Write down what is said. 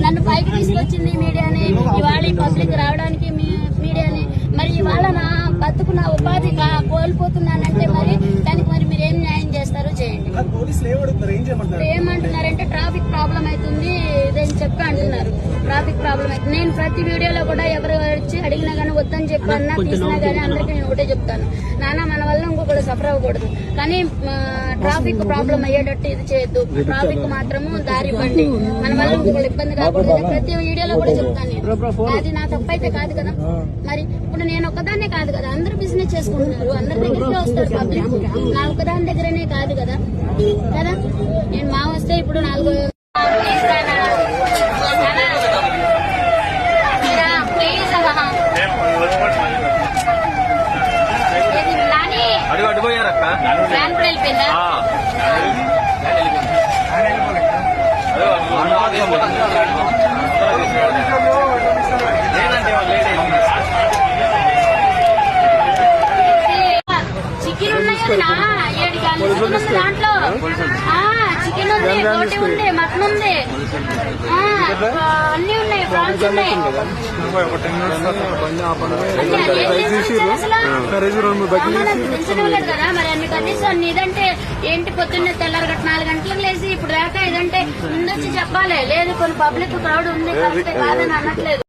నన్ను పైకి తీసుకొచ్చింది మీడియాని, ఇవాళ ఈ పబ్లిక్ రావడానికి మీడియాని. మరి ఇవాళ నా బతుకు నా ఉపాధి కోల్పోతున్నానంటే మరి దానికి మరి మీరు ఏం న్యాయం చేస్తారో చేయండి. ఏమంటున్నారంటే ట్రాఫిక్ ప్రాబ్లం అవుతుంది ఇదని చెప్పి అంటున్నారు. ట్రాఫిక్ ప్రాబ్లం అవుతుంది. నేను ప్రతి వీడియోలో కూడా ఎవరు వచ్చి అడిగినా గానీ వద్దని చెప్పి అన్నా తీసినా గానీ అందరికీ నేను ఒకటే చెప్తాను, నాన్న మన వల్ల ఇంకొకటి సఫర్ అవ్వకూడదు, కానీ ట్రాఫిక్ ప్రాబ్లం అయ్యేటట్టు ఇది చేయొద్దు, ట్రాఫిక్ మాత్రము దారి ఇవ్వండి, మన వల్ల ఇంకొకటి ఇబ్బంది కాకూడదు. ప్రతి వీడియోలో కూడా చెప్తాను నేను. అది నా తప్పైతే కాదు కదా. మరి ఇప్పుడు నేను ఒక్కదాన్నే కాదు కదా, అందరూ బిజినెస్ చేసుకుంటున్నారు, అందరి దగ్గరికి వస్తారు పబ్లిక్, నా ఒక్కదాని దగ్గరనే కాదు కదా కదా. నేను మా వస్తే ఇప్పుడు 4 వ్యాన్ కూడా వెళ్ళిపోయిందా? చికెన్ ఉన్నాయి కదా 7 చికెన్ ఉంది దాంట్లో. చికెన్ ఉంది, రోటీ ఉంది, మటన్ ఉంది, అన్ని ఉన్నాయి, ప్రాన్స్ ఉన్నాయి. కదా మరి అన్ని కనీసం అన్ని ఇదంటే ఏంటి? పొద్దున్నే తెల్లారగట్ట 4 గంటలకు లేసి ఇప్పుడు దాకా ఇదంటే ముందొచ్చి చెప్పాలి. లేదు కొన్ని పబ్లిక్ క్రౌడ్ ఉంది కాదని అనట్లేదు.